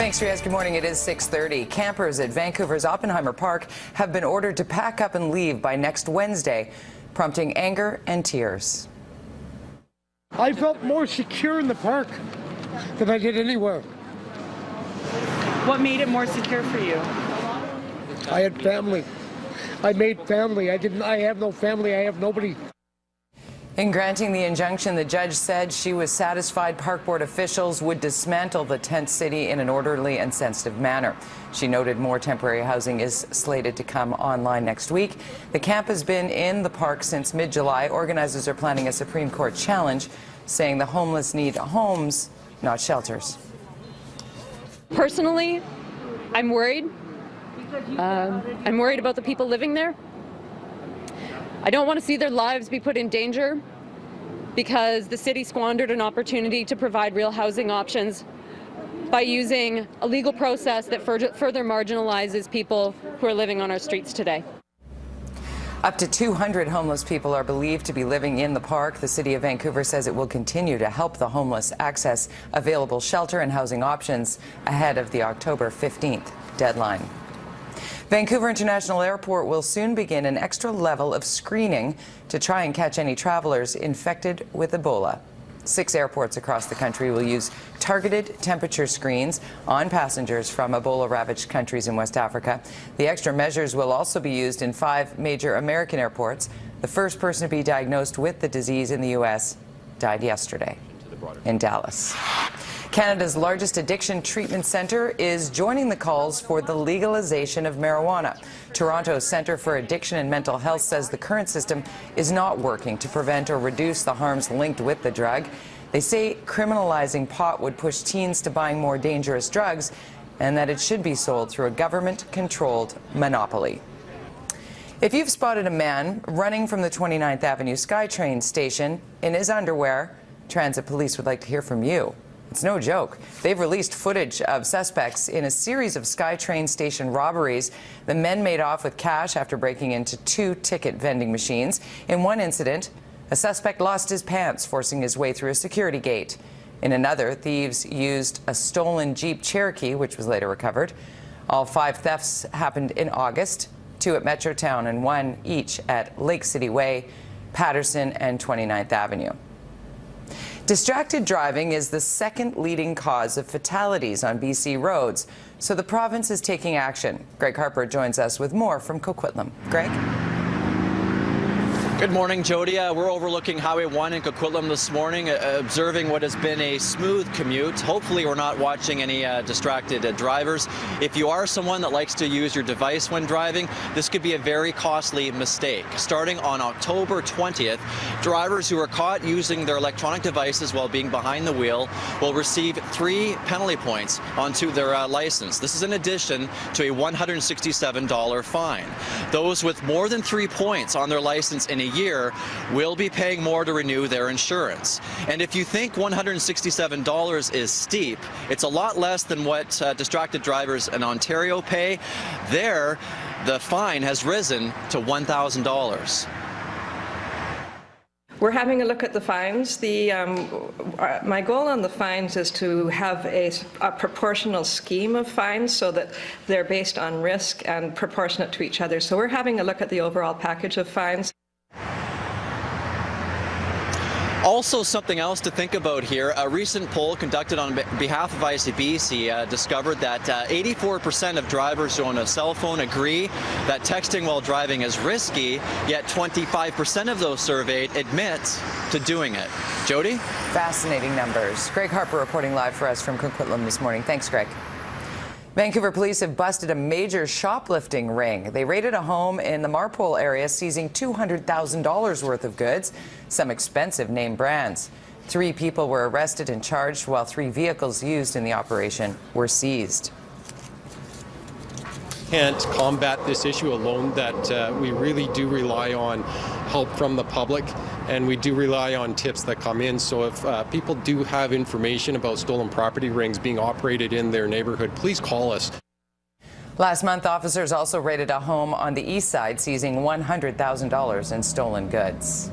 Thanks, Riaz. Good morning. It is 6:30. Campers at Vancouver's Oppenheimer Park have been ordered to pack up and leave by next Wednesday, prompting anger and tears. I felt more secure in the park than I did anywhere. What made it more secure for you? I had family. I made family. I have no family. I have nobody. In granting the injunction, the judge said she was satisfied Park Board officials would dismantle the tent city in an orderly and sensitive manner. She noted more temporary housing is slated to come online next week. The camp has been in the park since mid-July. Organizers are planning a Supreme Court challenge, saying the homeless need homes, not shelters. Personally, I'm worried. I'm worried about the people living there. I don't want to see their lives be put in danger because the city squandered an opportunity to provide real housing options by using a legal process that further marginalizes people who are living on our streets today. Up to 200 homeless people are believed to be living in the park. The City of Vancouver says it will continue to help the homeless access available shelter and housing options ahead of the October 15th deadline. Vancouver International Airport will soon begin an extra level of screening to try and catch any travelers infected with Ebola. 6 airports across the country will use targeted temperature screens on passengers from Ebola-ravaged countries in West Africa. The extra measures will also be used in 5 major American airports. The first person to be diagnosed with the disease in the U.S. died yesterday in Dallas. Canada's largest addiction treatment centre is joining the calls for the legalization of marijuana. Toronto's Centre for Addiction and Mental Health says the current system is not working to prevent or reduce the harms linked with the drug. They say criminalizing pot would push teens to buying more dangerous drugs and that it should be sold through a government-controlled monopoly. If you've spotted a man running from the 29th Avenue SkyTrain station in his underwear, transit police would like to hear from you. It's no joke. They've released footage of suspects in a series of SkyTrain station robberies. The men made off with cash after breaking into 2 ticket vending machines. In one incident, a suspect lost his pants, forcing his way through a security gate. In another, thieves used a stolen Jeep Cherokee, which was later recovered. All 5 thefts happened in August, 2 at Metrotown and 1 each at Lake City Way, Patterson, and 29th Avenue. Distracted driving is the 2nd leading cause of fatalities on BC roads, so the province is taking action. Greg Harper joins us with more from Coquitlam. Greg? Good morning, Jody. We're overlooking Highway 1 in Coquitlam this morning, observing what has been a smooth commute. Hopefully we're not watching any distracted drivers. If you are someone that likes to use your device when driving, this could be a very costly mistake. Starting on October 20th, drivers who are caught using their electronic devices while being behind the wheel will receive 3 penalty points onto their license. This is in addition to a $167 fine. Those with more than 3 points on their license in a year will be paying more to renew their insurance. And if you think $167 is steep, it's a lot less than what distracted drivers in Ontario pay. There, the fine has risen to $1,000. We're having a look at the fines. My goal on the fines is to have a proportional scheme of fines so that they're based on risk and proportionate to each other. So we're having a look at the overall package of fines. Also, something else to think about here, a recent poll conducted on behalf of ICBC discovered that 84% of drivers who own a cell phone agree that texting while driving is risky, yet 25% of those surveyed admit to doing it. Jody? Fascinating numbers. Greg Harper reporting live for us from Coquitlam this morning. Thanks, Greg. Vancouver police have busted a major shoplifting ring. They raided a home in the Marpole area, seizing $200,000 worth of goods, some expensive name brands. 3 people were arrested and charged, while 3 vehicles used in the operation were seized. Can't combat this issue alone, that we really do rely on help from the public, and we do rely on tips that come in. So if people do have information about stolen property rings being operated in their neighborhood, please call us. Last month, officers also raided a home on the east side, seizing $100,000 in stolen goods.